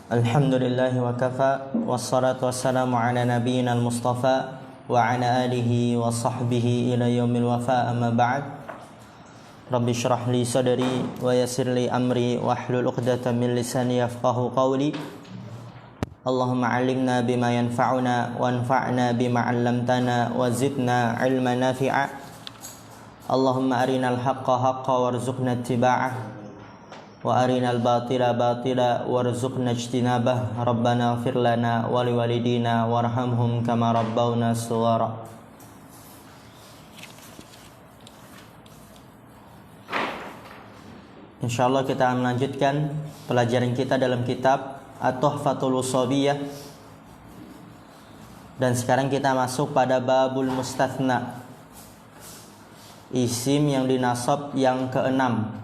Alhamdulillahi wa kafa, wassalatu wassalamu ala nabiyyina al-mustafa wa ala alihi wa sahbihi ila yaumil wafa, amma ba'd. Rabbi shrah li sadri wa yassir li amri wahlul 'uqdatam min lisani yafqahu qawli. Allahumma 'allimna bima yanfa'una wanfa'na bima 'allamtana wa zidna 'ilman nafi'a. Allahumma arinal haqqa haqqan warzuqna ittiba'ah wa arinal batila batila warzuqna ijtinabah. Rabbana ighfir lana wa liwalidina warhamhum kama rabbawna shighara. Insyaallah kita akan melanjutkan pelajaran kita dalam kitab At-Tuhfatul Ushabiyah, dan sekarang kita masuk pada babul mustathna, isim yang dinasab yang keenam.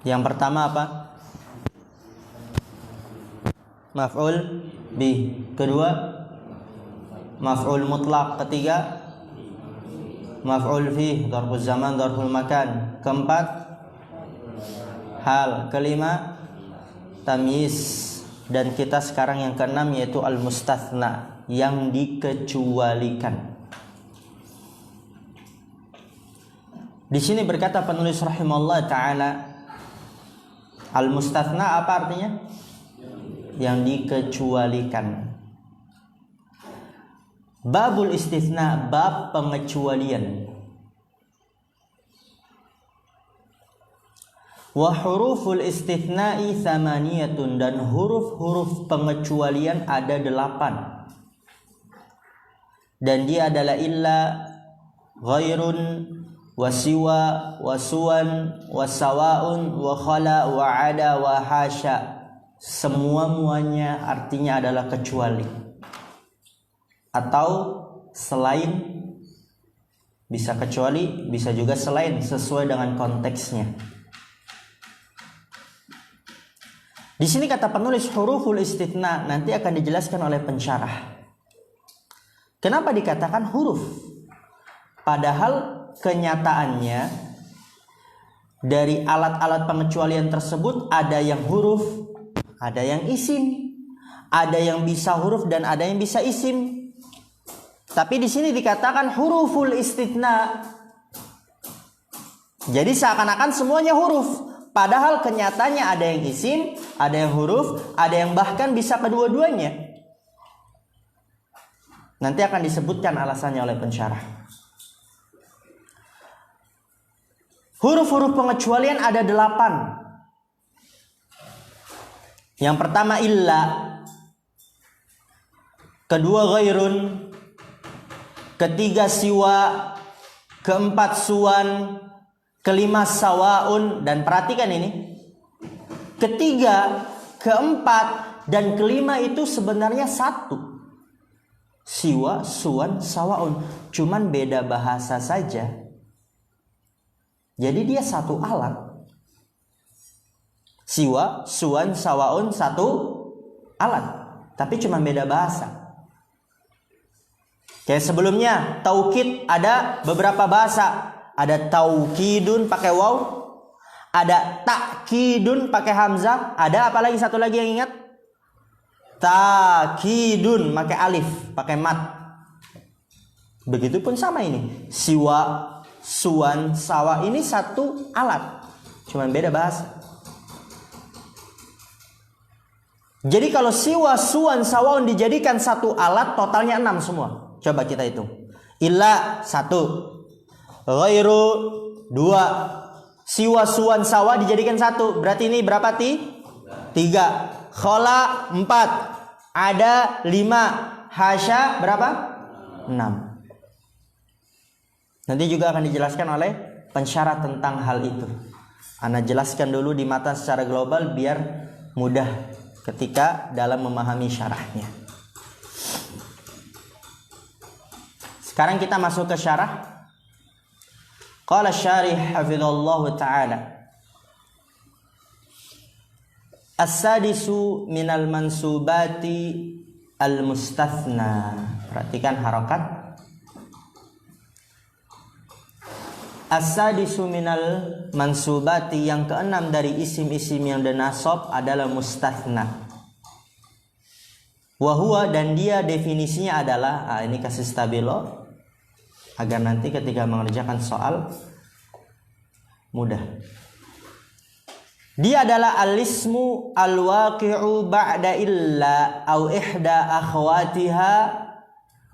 Yang pertama apa? Maf'ul bih. Kedua, maf'ul mutlaq. Ketiga, maf'ul fih, dzarful zaman, dzarful makan. Keempat, hal. Kelima, tamyiz. Dan kita sekarang yang keenam, yaitu al-mustathna, yang dikecualikan. Di sini berkata penulis rahimahullah ta'ala, al-mustathna apa artinya? Yang dikecualikan. Babul istithna, bab pengecualian. Wa huruful istithna'i thamaniyatun, dan huruf-huruf pengecualian ada 8. Dan dia adalah illa, ghairun, wasiwa, wasuwan, wasawaun, wa khala, wa ada, wa hasya. Semua-muanya artinya adalah kecuali atau selain. Bisa kecuali, bisa juga selain, sesuai dengan konteksnya. Di sini kata penulis huruful istithna, nanti akan dijelaskan oleh pensyarah. Kenapa dikatakan huruf? Padahal kenyataannya dari alat-alat pengecualian tersebut ada yang huruf, ada yang isim, ada yang bisa huruf dan ada yang bisa isim. Tapi di sini dikatakan huruful istithna. Jadi seakan-akan semuanya huruf, padahal kenyataannya ada yang isim, ada yang huruf, ada yang bahkan bisa kedua-duanya. Nanti akan disebutkan alasannya oleh pensyarah. Huruf-huruf pengecualian ada 8. Yang pertama illa, kedua ghairun, ketiga siwa, keempat suwan, kelima sawaun. Dan perhatikan ini, ketiga, keempat, dan kelima itu sebenarnya satu. Siwa, suwan, sawaun, cuman beda bahasa saja. Jadi dia satu alat. Siwa, suwan, sawaun, satu alat, tapi cuma beda bahasa. Kayak sebelumnya, taukid ada beberapa bahasa. Ada taukidun pakai waw, ada takkidun pakai hamzah, ada apa lagi, satu lagi yang ingat? Takidun pakai alif, pakai mat. Begitupun sama ini. Siwa, suwan, sawa, ini satu alat, cuman beda bahasa. Jadi kalau siwa, suwan, sawaun dijadikan satu alat, totalnya 6 semua. Coba kita hitung. Illa 1, ghairu 2, siwa, suwan, sawa dijadikan 1. Berarti ini berapa 3. Khala 4, ada 5, hasya berapa? 6. Nanti juga akan dijelaskan oleh pensyarah tentang hal itu. Ana jelaskan dulu di matan secara global biar mudah ketika dalam memahami syarahnya. Sekarang kita masuk ke syarah. Qala syarih hafizallahu ta'ala, as-sadisu minal mansubati al-mustathna. Perhatikan harokat. As-sadisu minal mansubati, yang keenam dari isim-isim yang dinasab adalah mustathna. Wa huwa, dan dia definisinya adalah, ini kasih stabilo agar nanti ketika mengerjakan soal mudah. Dia adalah al-ismu al-waqi'u ba'da illa au ihda akhwatiha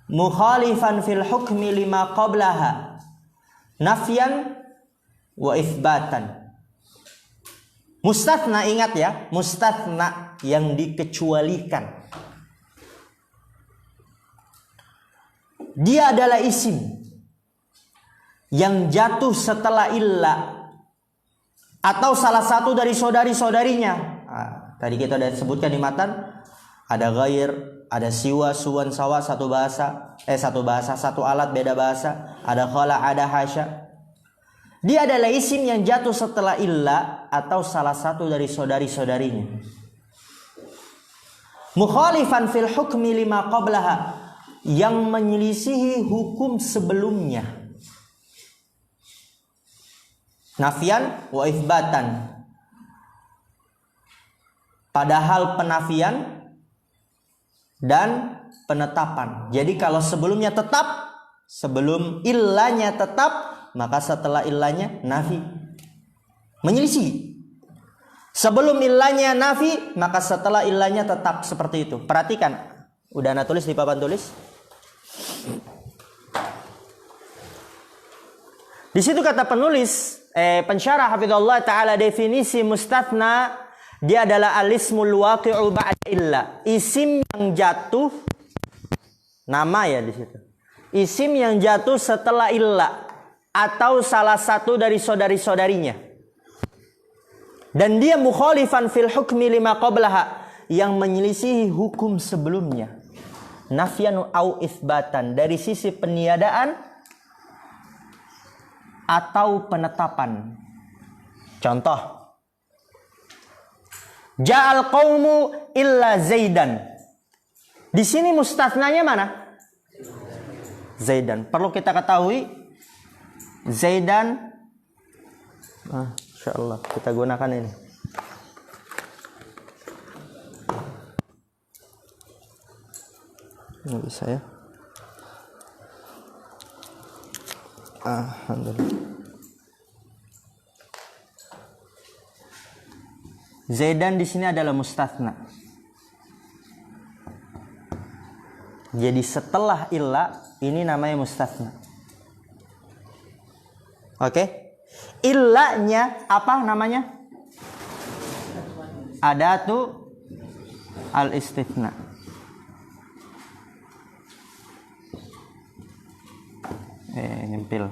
mukhalifan fil hukmi lima qablaha nafyan wa itsbatan. Mustatsna, ingat ya, mustatsna yang dikecualikan. Dia adalah isim yang jatuh setelah illa atau salah satu dari saudari-saudarinya. Tadi kita sudah sebutkan di matan, ada ghair, ada siwa, suwan, sawa, satu bahasa, satu alat, beda bahasa. Ada khala, ada hasya. Dia adalah isim yang jatuh setelah illa atau salah satu dari saudari-saudarinya. Mukhalifan fil hukmi lima qablaha, yang menyelisihi hukum sebelumnya. Nafian wa itsbatan, padahal penafian dan penetapan. Jadi kalau sebelumnya tetap, sebelum illanya tetap, maka setelah illanya nafi, menyelisih. Sebelum illanya nafi, maka setelah illanya tetap, seperti itu. Perhatikan, udah Anda tulis di papan tulis. Di situ kata penulis, pensyarah hafizallahu taala, definisi mustatsna, dia adalah al-ismul waqi'u ba'da illa, isim yang jatuh, nama ya di situ, isim yang jatuh setelah illa atau salah satu dari saudari-saudarinya, dan dia mukhalifan fil hukmi lima qablaha, yang menyelisihi hukum sebelumnya, nafyan au itsbatan, dari sisi peniadaan atau penetapan. Contoh, ja'al qaumu illa Zaidan. Di sini mustatsnanya mana? Zaidan. Perlu kita ketahui, Zaidan, insyaallah kita gunakan ini. Ini bisa ya. Alhamdulillah. Zaidan di sini adalah mustatsna. Jadi setelah illa, ini namanya mustatsna. Oke? Illanya apa namanya? Adatu al-istitsna. Nyempil.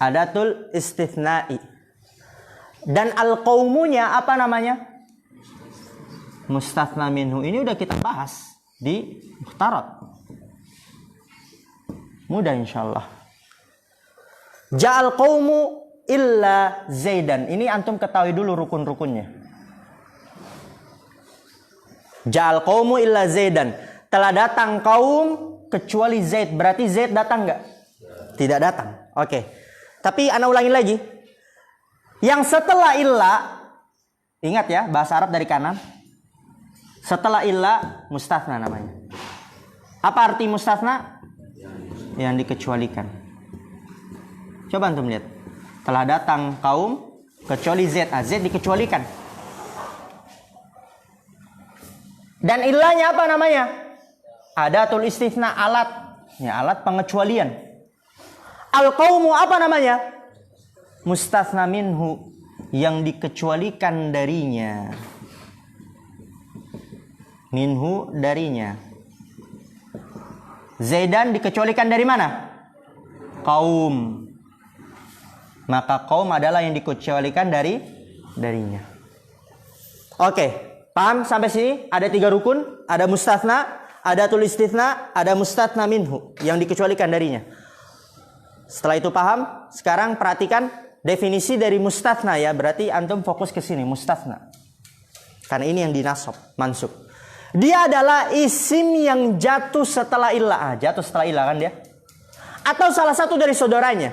Adatul istitsna'i. Dan al-qaumunya apa namanya? Mustatsna minhu. Ini udah kita bahas di mukhtarat. Mudah insyaallah. Ja'al qaumu illa Zaidan. Ini antum ketahui dulu rukun-rukunnya. Ja'al qaumu illa Zaidan. Telah datang kaum kecuali Zaid. Berarti Zaid datang enggak? Tidak datang. Oke. Tapi ana ulangi lagi. Yang setelah illa, ingat ya, bahasa Arab dari kanan. Setelah illa, mustatsna namanya. Apa arti mustatsna? Yang dikecualikan. Coba antum lihat. Telah datang kaum kecuali Zaid. Zaid dikecualikan. Dan illanya apa namanya? Adatul istitsna, alat. Ya, alat pengecualian. Al-qaumu apa namanya? Mustatsna minhu, yang dikecualikan darinya. Minhu, darinya. Zaidan dikecualikan dari mana? Kaum. Maka kaum adalah yang dikecualikan darinya. Oke, paham sampai sini? Ada 3 rukun, ada mustatsna, ada tulis istitsna, ada mustatsna minhu, yang dikecualikan darinya. Setelah itu paham, sekarang perhatikan definisi dari mustatsna ya, berarti antum fokus ke sini, mustatsna. Karena ini yang dinasab, mansub. Dia adalah isim yang jatuh setelah illah. Jatuh setelah illah kan dia? atau salah satu dari saudaranya.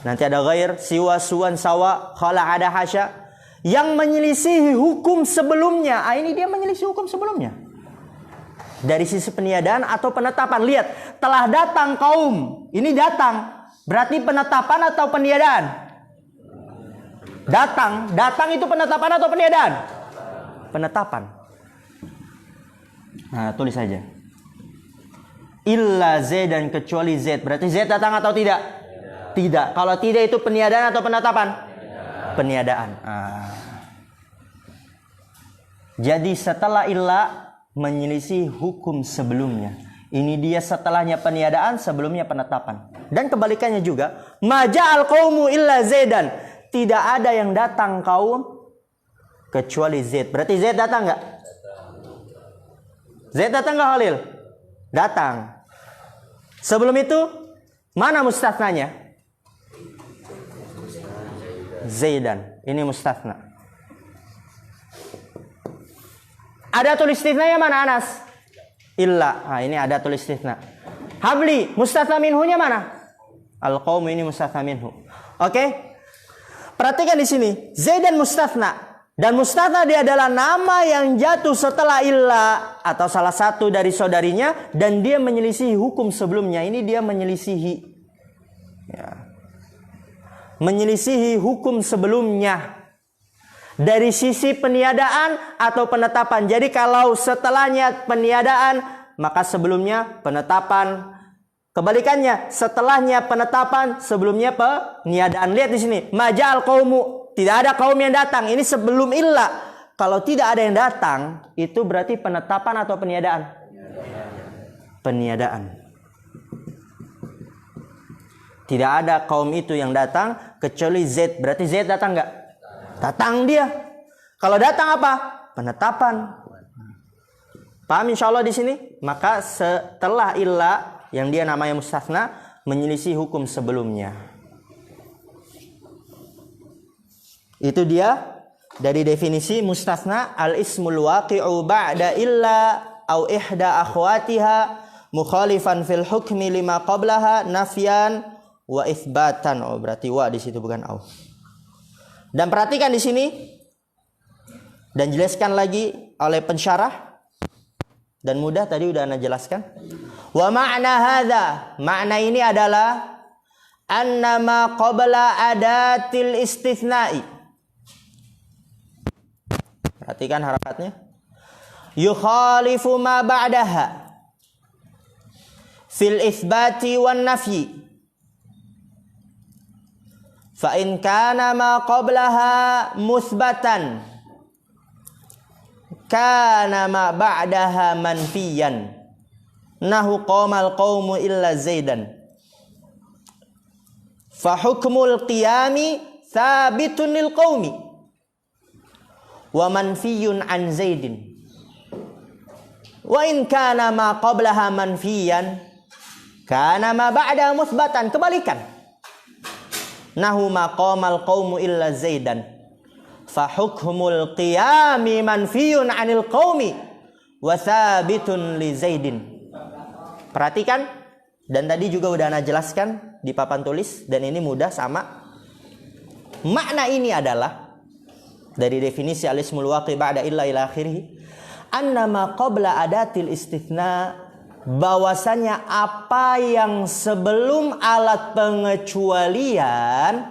Nanti ada ghair, siwa, suwan, sawa, khala, ada, hasya, yang menyelisihi hukum sebelumnya. Ini dia menyelisih hukum sebelumnya. Dari sisi peniadaan atau penetapan. Lihat, telah datang kaum. Ini datang. Berarti penetapan atau peniadaan? Datang. Datang itu penetapan atau peniadaan? Penetapan. Nah, tulis saja. Illa Z dan kecuali Z. Berarti Z datang atau tidak? Tidak. Kalau tidak itu peniadaan atau penetapan? Peniadaan. Jadi setelah illa menyelisih hukum sebelumnya. Ini dia setelahnya peniadaan, sebelumnya penetapan. Dan kebalikannya juga, maja'al qaumu illa zaidan. Tidak ada yang datang kaum kecuali Z. Berarti Z datang enggak? Z datang enggak, Khalil? Datang. Sebelum itu, mana mustatsnanya? Zaidan. Ini mustatsna. Ada tulis istisna mana, Anas? Illa. Ini ada tulis istisna. Habli, mustatsna minhunya mana? Al-qaum, ini mustatsna minhu. Oke? Perhatikan di sini, Zaidan mustatsna, dan mustatsna dia adalah nama yang jatuh setelah illa atau salah satu dari saudarinya, dan dia menyelisihi hukum sebelumnya. Ini dia menyelisihi, ya, menyelisihi hukum sebelumnya dari sisi peniadaan atau penetapan. Jadi kalau setelahnya peniadaan, maka sebelumnya penetapan. Kebalikannya, setelahnya penetapan, sebelumnya peniadaan. Lihat di sini, maja'al qaumu, tidak ada kaum yang datang. Ini sebelum illa. Kalau tidak ada yang datang, itu berarti penetapan atau peniadaan? Peniadaan. Tidak ada kaum itu yang datang kecuali Z. Berarti Z datang enggak? Datang dia. Kalau datang apa? Penetapan. Paham insyaallah di sini? Maka setelah illa yang dia namanya mustatsna menyelisih hukum sebelumnya. Itu dia dari definisi mustatsna, al-ismul waqi'u ba'da illa au ihda akhwatiha mukhalifan fil hukmi lima qablaha nafyan wa itsbatan. Oh, berarti wa di situ bukan au. Dan perhatikan di sini dan jelaskan lagi oleh pensyarah, dan mudah tadi udah Anda jelaskan. Wa ma'na hadza, makna ini adalah annama qabla adatil istitsna'i. Perhatikan harakatnya. Yukhalifu ma ba'daha fil itsbati wan nafyi. Fa in kana ma qablaha musbatan kana ma ba'daha manfiyan. Nahu qamal qaumu illa zaidan. Fa hukmul qiyami thabitun lil qaumi wa manfiyun an zaidin. Wa in kana ma qablaha manfiyan kana ma ba'daha musbatan. Kebalikan. Nahu ma qamal qaumu illa zaidan. Fa hukmul qiyami manfiyun anil qaumi wa thabitun li zaidin. Perhatikan, dan tadi juga udah Anda jelaskan di papan tulis, dan ini mudah sama. Makna ini adalah dari definisi al-ismul waqi' ba'da illa ila akhirih, annama qabla adatil istitsna, bahwasanya apa yang sebelum alat pengecualian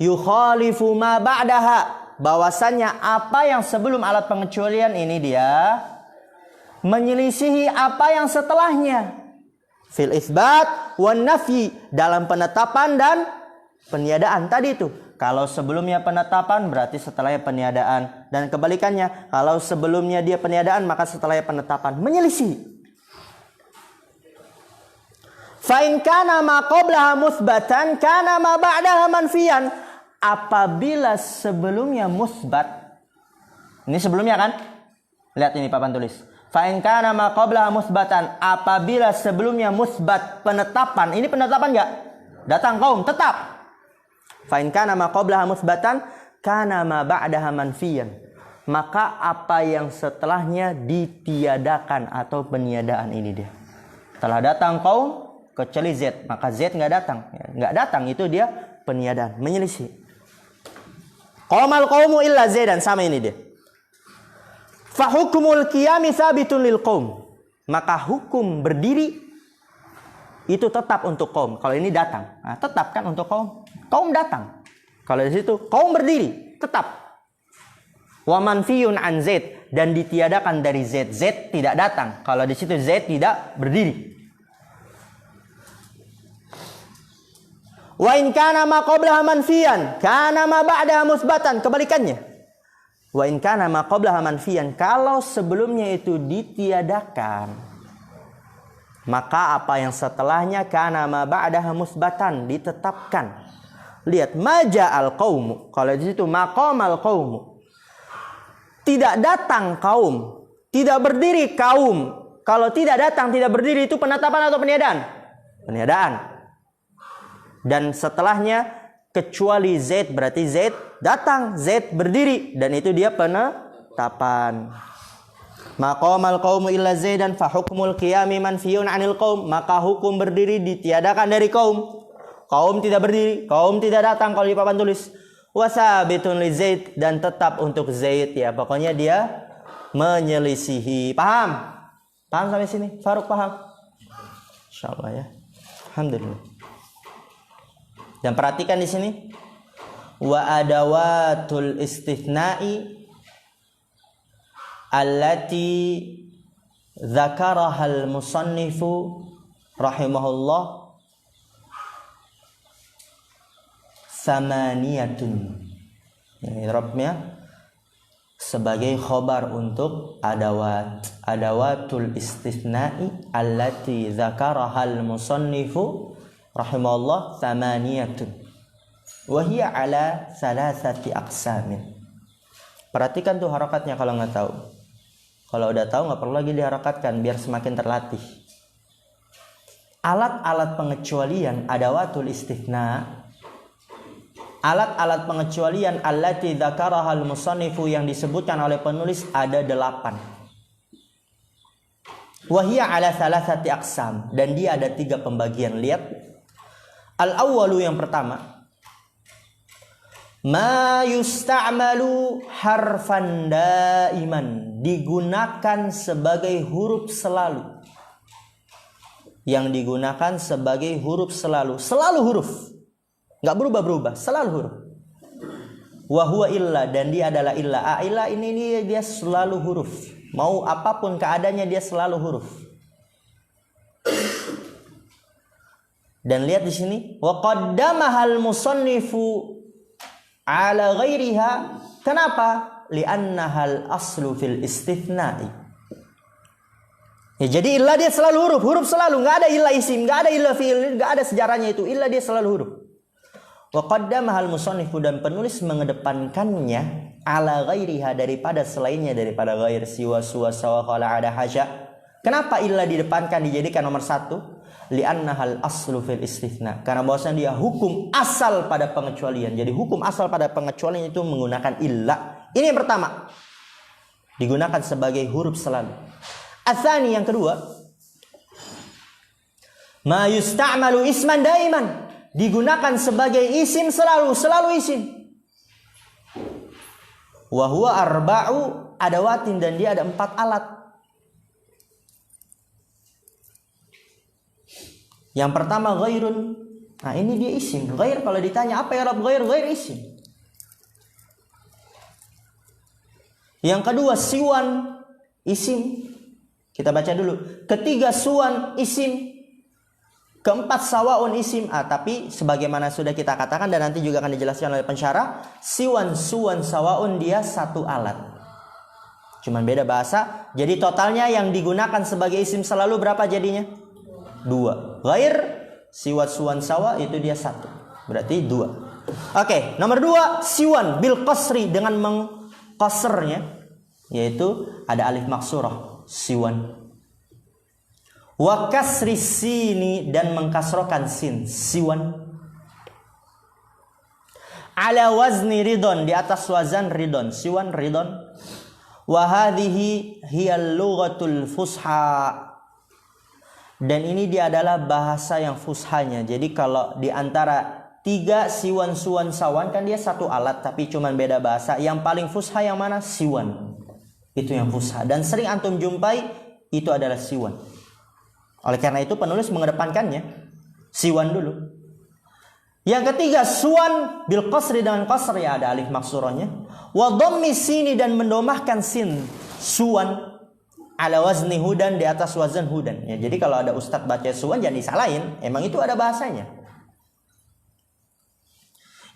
yukhalifu ma ba'daha, bahwasanya apa yang sebelum alat pengecualian ini dia menyelisihi apa yang setelahnya. Fil itsbat wan nafyi, dalam penetapan dan peniadaan tadi itu. Kalau sebelumnya penetapan berarti setelahnya peniadaan, dan kebalikannya, kalau sebelumnya dia peniadaan maka setelahnya penetapan. Menyelisih. Fa in kana ma qablaha musbatan kana ma ba'daha manfiyan. Apabila sebelumnya musbat, ini sebelumnya kan? Lihat ini papan tulis. Fa in kana ma qablaha musbatan, apabila sebelumnya musbat penetapan, ini penetapan enggak? Datang kaum tetap. Fa in kana ma qablaha musbatan kana ma ba'daha manfiyan. Maka apa yang setelahnya ditiadakan atau peniadaan, ini dia. Telah datang kaum, kecuali Z, maka Z nggak datang. Nggak datang itu dia peniadaan, menyelisih. Qamal qaumu illa Zaidan, sama ini dia. Fa hukmul qiyami tsabitun lil qaum. Maka hukum berdiri itu tetap untuk kaum. Kalau ini datang, nah, tetap kan untuk kaum. Kaum datang. Kalau di situ kaum berdiri, tetap. Wa manfiyun an Zaid, dan ditiadakan dari Z. Z tidak datang. Kalau di situ Z tidak berdiri. Wa in kana ma qablaha manfiyan, kana ma ba'daha musbatan. Kebalikannya. Wa in kana ma qablaha manfiyan, kalau sebelumnya itu ditiadakan, maka apa yang setelahnya kana ma ba'daha musbatan, ditetapkan. Lihat, maja'al qaumu. Kalau di situ maqamal qaumu. Tidak datang kaum, tidak berdiri kaum. Kalau tidak datang, tidak berdiri itu penetapan atau peniadaan? Peniadaan. Dan setelahnya kecuali Z, berarti Z datang, Z berdiri, dan itu dia penetapan. Maqamal qaumu illa Zaidan fa hukmul qiyami manfiyun 'anil qaum, maka hukum berdiri ditiadakan dari kaum. Kaum tidak berdiri, kaum tidak datang kalau di papan tulis. Wasabitun li Zaid, dan tetap untuk Zaid, ya pokoknya dia menyelisihi. Paham? Paham sampai sini? Faruk paham? Insyaallah ya. Alhamdulillah. Dan perhatikan di sini, wa adawatul istithna'i allati dzakaraha al-musannifu rahimahullah samaniyatun. Ini Rabbnya sebagai khobar untuk adawatul istithna'i allati dzakarahal musannifu rahimahullah samaniyatun wa hiya ala salasati aqsamin. Perhatikan tuh harakatnya kalau nggak tahu. Kalau udah tahu nggak perlu lagi diharakatkan biar semakin terlatih. Alat-alat pengecualian adawatul istithna, alat-alat pengecualian allati dzakarahal musannifu yang disebutkan oleh penulis ada 8. Wahia ala salasati aqsam, dan dia ada 3 pembagian. Lihat. Al-awwalu, yang pertama, ma yusta'malu harfan daiman, digunakan sebagai huruf selalu. Yang digunakan sebagai huruf selalu, selalu huruf. Nggak berubah-berubah, selalu huruf. Wa huwa illa, dan dia adalah illa. Illa ini dia selalu huruf. Mau apapun keadaannya dia selalu huruf. Dan lihat di sini, wa qaddamahal musannifu ala ghairiha. Kenapa? Li'annahal aslu fil istithna'i. Ya, jadi illa dia selalu huruf, huruf selalu, nggak ada illa isim, nggak ada illa fi'il, nggak ada sejarahnya itu. Illa dia selalu huruf. Wa qaddamahal musannifu, dan penulis mengedepankannya ala ghairiha, daripada selainnya, daripada ghair, siwa, suwa, sawa, qala, ada, haja. Kenapa illa didepankan, dijadikan nomor 1? Li'annahal aslu fil istithna, karena bahwasanya dia hukum asal pada pengecualian. Jadi hukum asal pada pengecualian itu menggunakan illa. Ini yang pertama, digunakan sebagai huruf selalu. Atsani, yang kedua, ma yusta'malu isman daiman, digunakan sebagai isim selalu, selalu isim. Wa huwa arba'u adawatin, dan dia ada 4 alat. Yang pertama ghairun. Nah, ini dia isim. Ghair, kalau ditanya apa ya Rabb ghair? Ghair isim. Yang kedua siwan, isim. Kita baca dulu. Ketiga suwan, isim. Keempat sawaun, isim. Tapi sebagaimana sudah kita katakan dan nanti juga akan dijelaskan oleh pensyarah, siwan, suwan, sawaun dia 1 alat. Cuman beda bahasa. Jadi totalnya yang digunakan sebagai isim selalu berapa jadinya? 2. Ghair, siwat, suwan, sawa itu dia 1. Berarti 2. Oke, nomor 2 siwan bil qasri, dengan mengqasrnya, yaitu ada alif maksurah, siwan. Wa kasri sini, dan mengkasrokan sin, siwan. Ala wazni ridon, di atas wazan ridon, siwan, ridon. Wa hadhihi hiyal lughatul fusha Dan ini dia adalah bahasa yang fushanya. Jadi kalau di antara 3 siwan, suwan, sawan kan dia satu alat tapi cuman beda bahasa. Yang paling fusha yang mana? Siwan. Itu yang fusha. Dan sering antum jumpai itu adalah siwan. Oleh karena itu penulis mengedepankannya siwan dulu. Yang ketiga suwan bil qasri, dengan qasr ya ada alif maksurahnya. Wa dhammi sini, dan mendomahkan sin suwan ala wazni hudan, di atas wazan hudan. Ya, jadi kalau ada ustadz baca suwan jangan disalahin, emang itu ada bahasanya.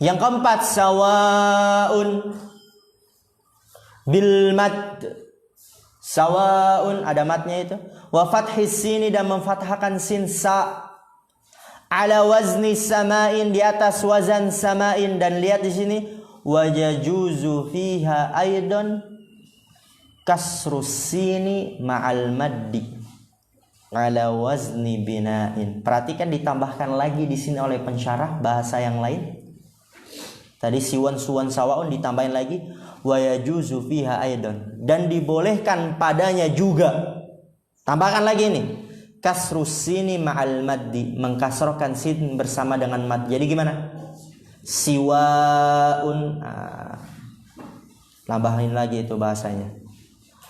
Yang keempat sawaun bil mad. Sawaun ada matnya itu. Wa fathis sini, dan memfathahkan sin sa ala wazni samain, di atas wazan samain. Dan lihat di sini wajajuzu fiha aidan kasrus sini ma'al maddi ala wazni bina'in. Perhatikan ditambahkan lagi di sini oleh pensyarah bahasa yang lain. Tadi siwan, suwan, sawaun ditambahin lagi wa yajuzu fiha aidan, dan dibolehkan padanya juga. Tambahkan lagi ini kasrus sini ma'al maddi, mengkasrohkan sin bersama dengan mad. Jadi gimana? Siwaun. Tambahin lagi itu bahasanya.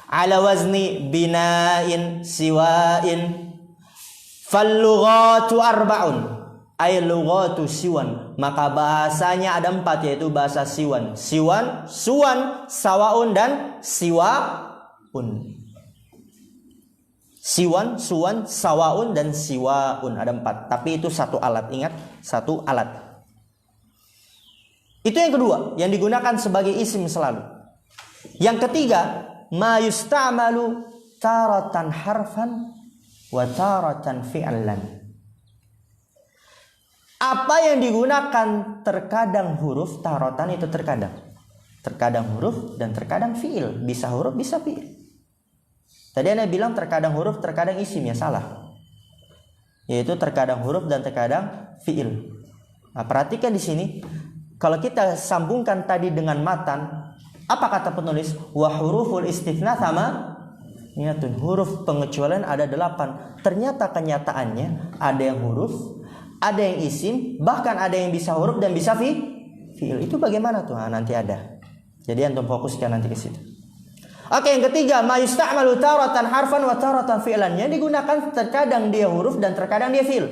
Ala wazni bina'in siwain. Fallughatu arba'un, ay lughatu siwan. Maka bahasanya ada 4, yaitu bahasa siwan. Siwan, suwan, sawaun, dan siwaun. Siwan, suwan, sawaun, dan siwaun. Ada 4. Tapi itu satu alat. Ingat, satu alat. Itu yang kedua, yang digunakan sebagai isim selalu. Yang ketiga, ma yusta'malu taratan harfan wa taratan fi'lan. Apa yang digunakan terkadang huruf, taratan itu terkadang. Terkadang huruf dan terkadang fi'il. Bisa huruf, bisa fi'il. Tadi Anda bilang terkadang huruf, terkadang isim, ya salah. Yaitu terkadang huruf dan terkadang fi'il. Nah, perhatikan di sini. Kalau kita sambungkan tadi dengan matan, apa kata penulis? Wa huruful istitsna sama niyatun. Huruf pengecualian ada 8. Ternyata kenyataannya ada yang huruf, ada yang isim, bahkan ada yang bisa huruf dan bisa fi'il. Itu bagaimana tuh? Nah, nanti ada. Jadi antum fokuskan nanti ke situ. Oke, yang ketiga, ma yusta'malu taratan harfan wa taratan fi'lan. Yang digunakan terkadang dia huruf dan terkadang dia fi'il.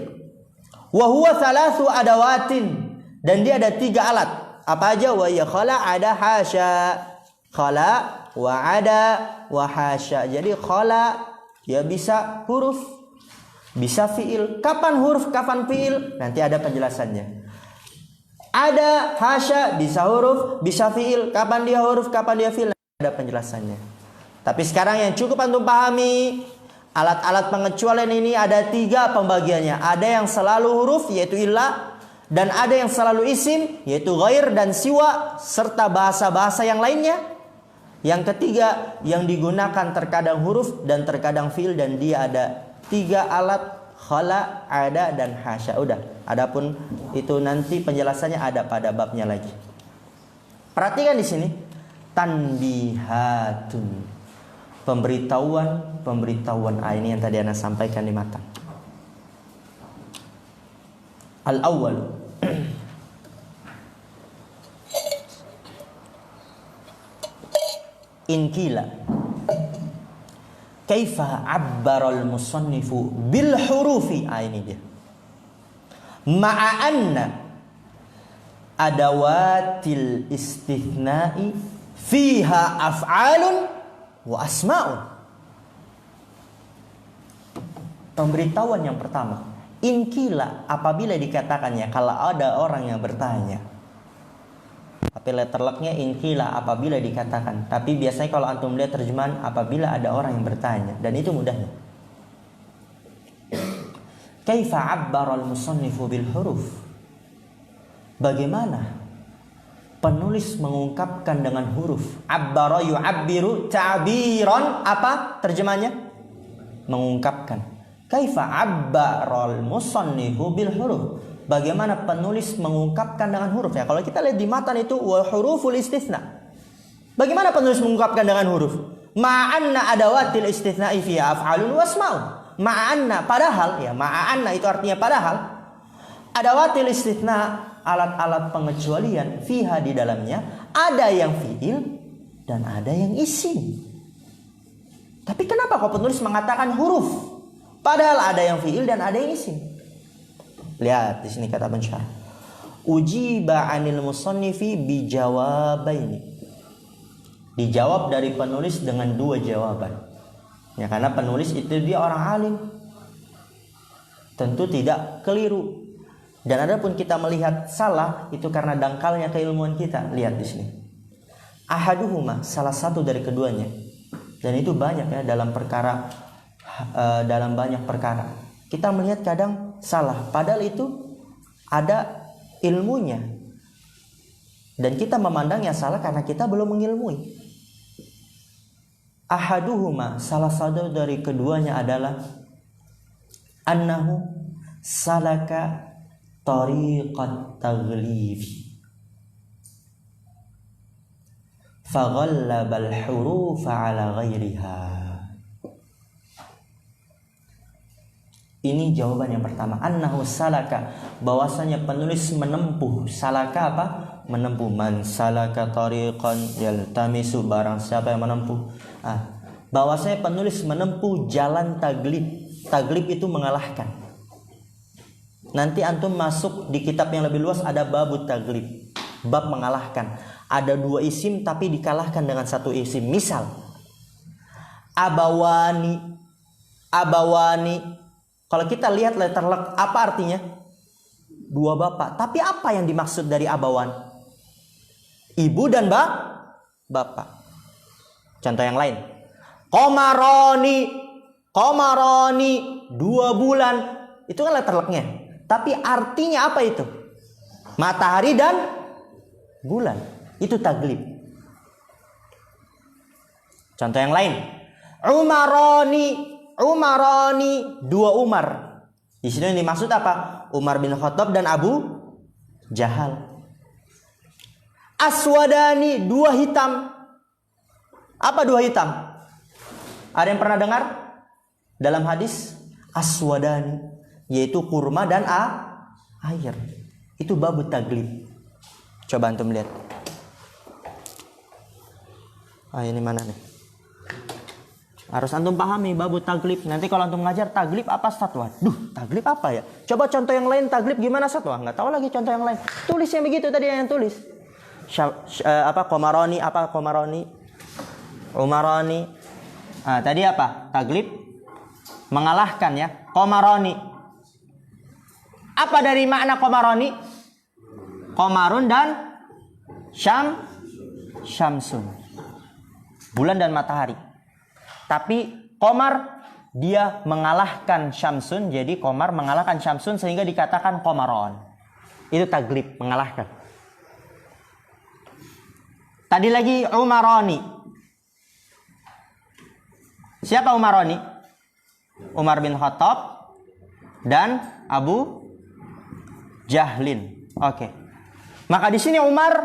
Wa huwa thalathu adawatin. Dan dia ada 3 alat. Apa aja? Wa ya khala, ada, hasya. Khala, wa ada, wa hasya. Jadi khala ya bisa huruf, bisa fi'il. Kapan huruf, kapan fi'il? Nanti ada penjelasannya. Ada, hasya, bisa huruf, bisa fi'il. Kapan dia huruf, kapan dia fi'il? Ada penjelasannya. Tapi sekarang yang cukup antum pahami, alat-alat pengecualian ini ada 3 pembagiannya. Ada yang selalu huruf, yaitu illah. Dan ada yang selalu isim, yaitu ghair dan siwa, serta bahasa-bahasa yang lainnya. Yang ketiga, yang digunakan terkadang huruf dan terkadang fi'il, dan dia ada 3 alat, khala, ada, dan hasya. Udah. Adapun itu nanti penjelasannya ada pada babnya lagi. Perhatikan di sini, tanbihatun, pemberitahuan. Ini yang tadi Anda sampaikan di matan. Al-awwal, in qila kaifa abbara al-musannifu bil hurufi. Ini dia. Ma'a anna adawatil istithna'i fiha af'alun wa asma'un. Pemberitahuan yang pertama, in qila, apabila dikatakannya, kalau ada orang yang bertanya. Tapi letter lucknya in qila, apabila dikatakan. Tapi biasanya kalau antum lihat terjemahan, apabila ada orang yang bertanya. Dan itu mudahnya. Kaifa abbara al-musannifu bil huruf. Bagaimana penulis mengungkapkan dengan huruf? Abbara yu'abbiru ta'biran. Apa terjemahnya? Mengungkapkan. Kaifa abbaral musannifu bil huruf. Bagaimana penulis mengungkapkan dengan huruf? Ya, kalau kita lihat di matan itu wa huruful istitsna. Bagaimana penulis mengungkapkan dengan huruf? Ma'anna adawatil istitsna'i fiha af'alun wa asma'un. Ma'anna, padahal ya, ma'anna itu artinya padahal. Adawatil istitsna, alat-alat pengecualian, fiha di dalamnya ada yang fi'il dan ada yang isim. Tapi kenapa kok penulis mengatakan huruf? Padahal ada yang fi'il dan ada yang isim. Lihat di sini kata pensyarah. Ujiba 'anil musannifi bijawabaini. Dijawab dari penulis dengan dua jawaban. Ya, karena penulis itu dia orang alim. Tentu tidak keliru. Dan adapun kita melihat salah itu karena dangkalnya keilmuan kita. Lihat di sini. Ahaduhuma, salah satu dari keduanya. Dan itu banyak ya dalam perkara, dalam banyak perkara. Kita melihat kadang salah, padahal itu ada ilmunya. Dan kita memandangnya salah karena kita belum mengilmui. Ahaduhuma, salah satu dari keduanya adalah annahu salaka tariqat taghlibi faghallabal hurufa ala ghairiha. Ini jawaban yang pertama. Annahu salaka, bahwasanya penulis menempuh. Salaka apa? Menempuh. Man salaka tariqan yaltamisu, barang siapa yang menempuh. Bahwasanya penulis menempuh jalan taglib. Taglib itu mengalahkan. Nanti antum masuk di kitab yang lebih luas ada babut taglib. Bab mengalahkan. Ada dua isim tapi dikalahkan dengan satu isim. Misal abawani. Abawani, kalau kita lihat letter lek, apa artinya? Dua bapak. Tapi apa yang dimaksud dari abawan? Ibu dan bapak. Contoh yang lain. Komaroni. Komaroni, 2 bulan. Itu kan letter leknya. Tapi artinya apa itu? Matahari dan bulan. Itu taglib. Contoh yang lain. Umaroni. Umaroni, 2 Umar. Di sini yang dimaksud apa? Umar bin Khattab dan Abu Jahal. Aswadani, 2 hitam. Apa 2 hitam? Ada yang pernah dengar? Dalam hadis aswadani, yaitu kurma dan air. Itu babut taglib. Coba antum lihat. Ini mana nih? Harus antum pahami babut taglib. Nanti kalau antum ngajar taglib apa satwa? Taglib apa ya? Coba contoh yang lain taglib gimana satwa? Nggak tahu lagi contoh yang lain. Tulis yang begitu tadi yang tulis. Komaroni, apa komaroni? Umaroni. Tadi apa? Taglib mengalahkan ya. Komaroni. Apa dari makna komaroni? Komarun dan syamsun. Bulan dan matahari. Tapi komar dia mengalahkan syamsun. Jadi komar mengalahkan syamsun sehingga dikatakan komaron. Itu taglib, mengalahkan. Tadi lagi umaroni. Siapa umaroni? Umar bin Khattab dan Abu Jahlin. Oke. Maka di sini Umar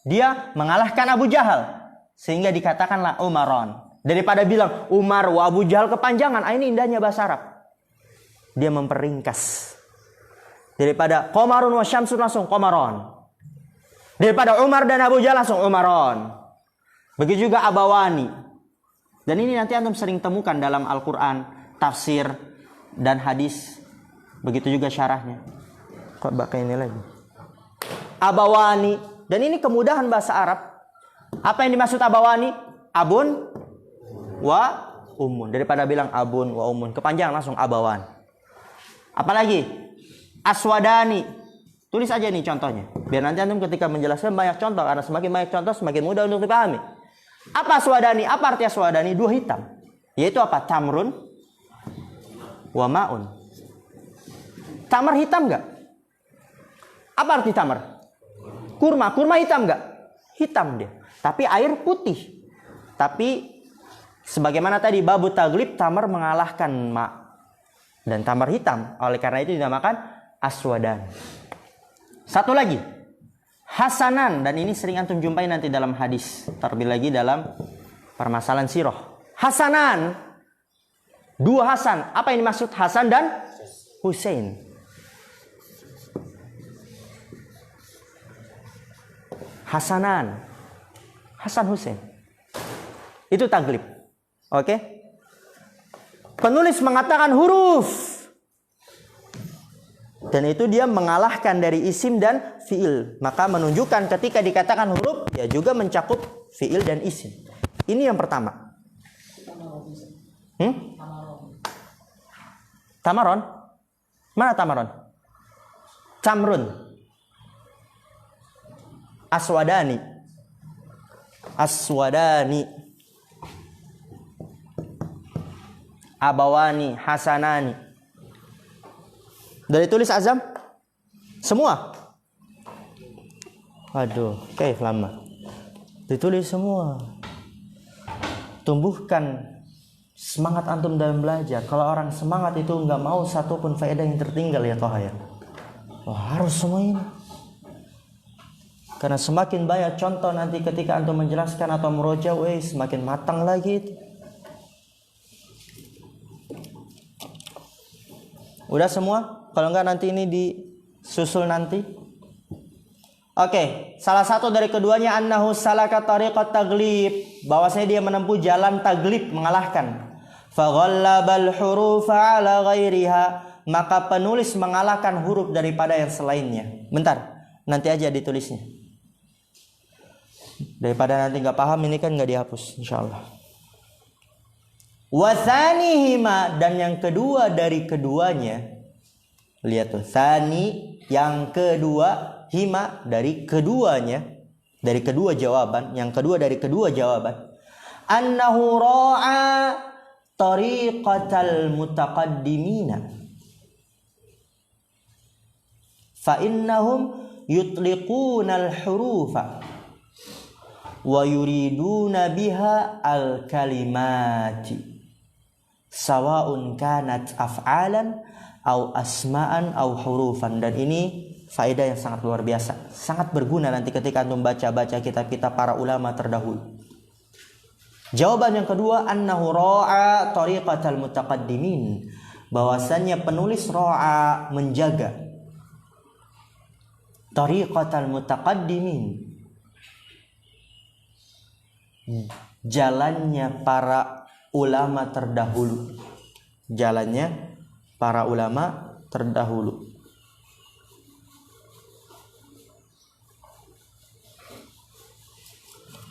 dia mengalahkan Abu Jahal sehingga dikatakanlah umaron. Daripada bilang Umar wa Abu Jahal kepanjangan. Ini indahnya bahasa Arab. Dia memperingkas. Daripada Komarun wa Syamsun langsung Komaron. Daripada Umar dan Abu Jahal langsung Umaron. Begitu juga Abawani. Dan ini nanti antum sering temukan dalam Al-Quran, tafsir, dan hadis. Begitu juga syarahnya. Kok pakai ini lagi? Abawani. Dan ini kemudahan bahasa Arab. Apa yang dimaksud Abawani? Abun wa umun. Daripada bilang abun wa umun kepanjangan langsung abawan. Apalagi aswadani. Tulis aja nih contohnya biar nanti antum ketika menjelaskan banyak contoh, karena semakin banyak contoh semakin mudah untuk dipahami. Apa aswadani? Apa arti aswadani? 2 hitam. Yaitu apa? Tamrun wa maun. Tamar hitam enggak? Apa arti tamar? Kurma. Kurma hitam enggak? Hitam dia. Tapi air putih. Tapi sebagaimana tadi babu taglib, tamar mengalahkan ma dan tamar hitam. Oleh karena itu dinamakan aswadan. Satu lagi, hasanan, dan ini sering antum jumpai nanti dalam hadis, terlebih lagi dalam permasalahan sirah. Hasanan, Dua Hasan. Apa yang dimaksud Hasan dan Husain? Hasanan. Hasan Husain. Itu taglib. Oke? Penulis mengatakan huruf. Dan itu dia mengalahkan dari isim dan fiil. Maka menunjukkan ketika dikatakan huruf, ya juga mencakup fiil dan isim. Ini yang pertama. Tamaron? Mana tamaron? Camrun. Aswadani. Aswadani. Abawani. Hasanani. Dari tulis azam? Semua? Waduh, kayak lama. Ditulis semua. Tumbuhkan semangat antum dalam belajar. Kalau orang semangat itu nggak mau satupun faedah yang tertinggal ya Toha ya. Wah, harus semua ini. Karena semakin banyak contoh nanti ketika antum menjelaskan atau meroja, semakin matang lagi itu. Udah semua? Kalau enggak nanti ini disusul nanti. Oke, salah satu dari keduanya annahu salaka tariqat taglib, bahwasanya dia menempuh jalan taglib, mengalahkan. Faghallabal hurufa ala ghairiha, maka penulis mengalahkan huruf daripada yang selainnya. Bentar, nanti aja ditulisnya. Daripada nanti enggak paham, ini kan enggak dihapus insyaallah. Wa tsanihima, dan yang kedua dari keduanya. Lihat tuh, tsani yang kedua, hima dari keduanya, dari kedua jawaban, yang kedua dari kedua jawaban. Annahu ra'a tariqatal mutaqaddimina. Fa innahum yutliquna al-hurufa wa yuriduna biha al-kalimati sawa'un kanat af'alan au asma'an au hurufan. Dan ini faedah yang sangat luar biasa, sangat berguna nanti ketika antum baca-baca kitab-kitab para ulama terdahulu. Jawaban yang kedua, annahu ra'a tariqatal mutaqaddimin, bahwasannya penulis ra'a menjaga tariqatal mutaqaddimin, jalannya para ulama terdahulu, jalannya para ulama terdahulu.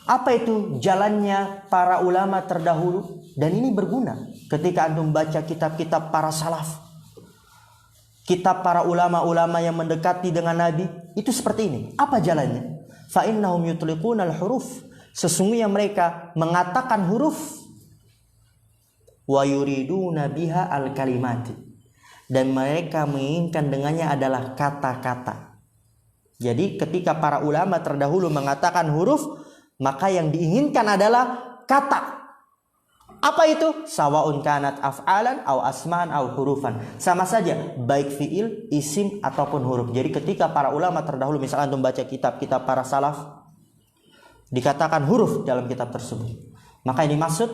Apa itu jalannya para ulama terdahulu? Dan ini berguna ketika antum baca kitab-kitab para salaf, kitab para ulama-ulama yang mendekati dengan Nabi, itu seperti ini. Apa jalannya? Fa innahum yutliquna al-huruf, sesungguhnya mereka mengatakan huruf, wa yuriduna biha al-kalimati, dan mereka menginginkan dengannya adalah kata-kata. Jadi ketika para ulama terdahulu mengatakan huruf, maka yang diinginkan adalah kata. Apa itu? Sawaun kanat af'alan au asma'an au hurufan. Sama saja, baik fiil, isim ataupun huruf. Jadi ketika para ulama terdahulu, misalnya antum baca kitab-kitab para salaf, dikatakan huruf dalam kitab tersebut, maka yang dimaksud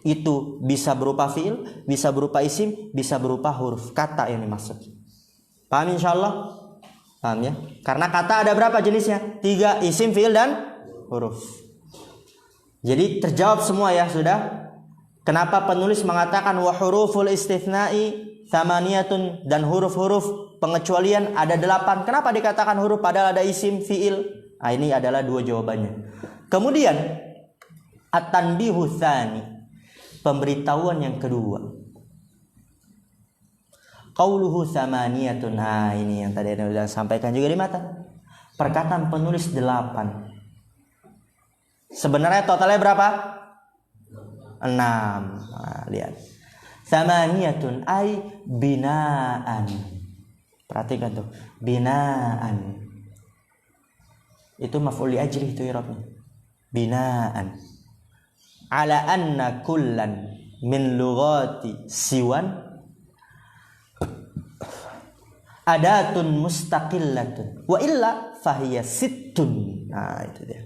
itu bisa berupa fiil, bisa berupa isim, bisa berupa huruf, kata yang dimaksud. Paham insyaallah? Paham ya? Karena kata ada berapa jenisnya? 3, isim, fiil, dan huruf. Jadi terjawab semua ya sudah. Kenapa penulis mengatakan wa huruful istitsna'i tsamaniyatun, dan huruf-huruf pengecualian ada 8. Kenapa dikatakan huruf padahal ada isim, fiil? Nah, ini adalah 2 jawabannya. Kemudian at-tanbihu tsani, pemberitahuan yang kedua. Qauluhu tsamaniyatun. Nah, ini yang tadi Anda sudah sampaikan juga di matan. Perkataan penulis 8. Sebenarnya totalnya berapa? 6. Nah, lihat. Tsamaniyatun ay binaan. Perhatikan tuh, binaan. Itu maf'ul li ajli itu i'rabnya. Binaan. Ala anna kullan min lughati siwan adatun mustaqillatun wa illa fahiya sittun. Nah, itu dia.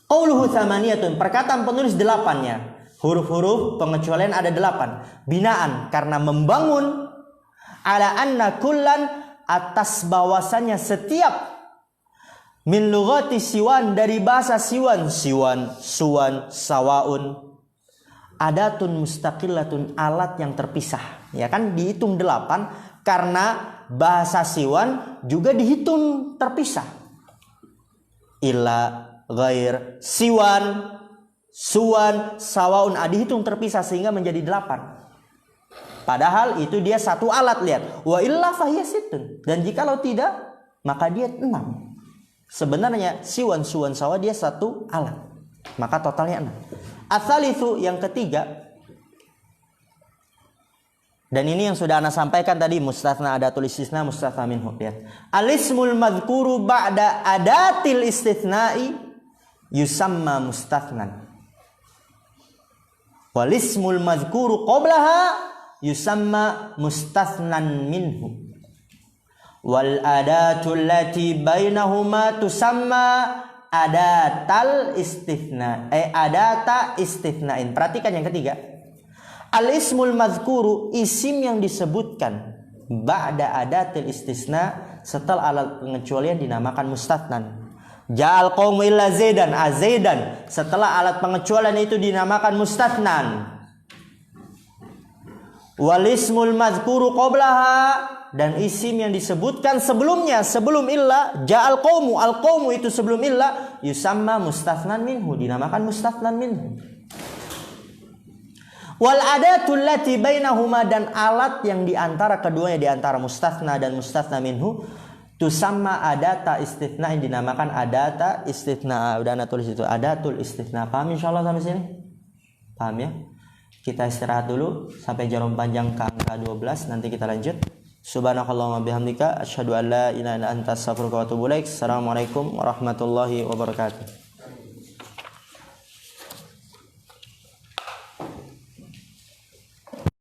Qauluhu tsamaniyatun, perkataan penulis 8-nya. Huruf-huruf pengecualian ada 8. Binaan karena membangun ala anna kullan atas bahwasannya setiap min lughati siwan dari bahasa siwan, suwan, sawaun, adatun mustaqillatun alat yang terpisah. Ya kan dihitung 8 karena bahasa siwan juga dihitung terpisah. Ila, ghair, siwan, suwan, sawaun dihitung terpisah sehingga menjadi 8. Padahal itu dia satu alat, lihat. Wa illa fahiya sittun. Dan jikalau tidak, maka dia 6. Sebenarnya siwan, suwan, sawa dia satu alat. Maka totalnya 6. Ats-tsalitsu yang ketiga. Dan ini yang sudah ana sampaikan tadi, mustatsna adatul istisna, mustatsna minhu, lihat. Al-ismul madhkuru ba'da adatil istitsna'i yusamma mustatsnan. Wal ismul madhkuru qablaha yusamma mustatsnan minhu. Wal adatul lati bainahuma tusamma adatal istitsna. Adata istitsnain. Perhatikan yang ketiga. Al ismul madhkuru, isim yang disebutkan ba'da adatil istisna, setelah alat pengecualian dinamakan mustatsnan. Ja'al qaumu illa zaidan, azaidan, setelah alat pengecualian itu dinamakan mustatsnan. Wal ismul madhkuru qablaha, dan isim yang disebutkan sebelumnya, sebelum illa, ja'al qaumu, al qaumu itu sebelum illa, yusamma mustatsnan minhu, dinamakan mustatsnan minhu. Wal adatul lati bainahuma, dan alat yang diantara keduanya, diantara mustatsna dan mustatsna minhu, tusamma adata istitsna, dinamakan adata istitsna. Udah ana tulis itu, adatul istitsna. Paham insyaallah sampai sini? Paham ya? Kita istirahat dulu sampai jarum panjang ke angka 12, nanti kita lanjut. Subhanakallahumma bihamdika asyhadu an la ilaha illa anta astaghfiruka wa atubu ilaik. Assalamualaikum warahmatullahi wabarakatuh.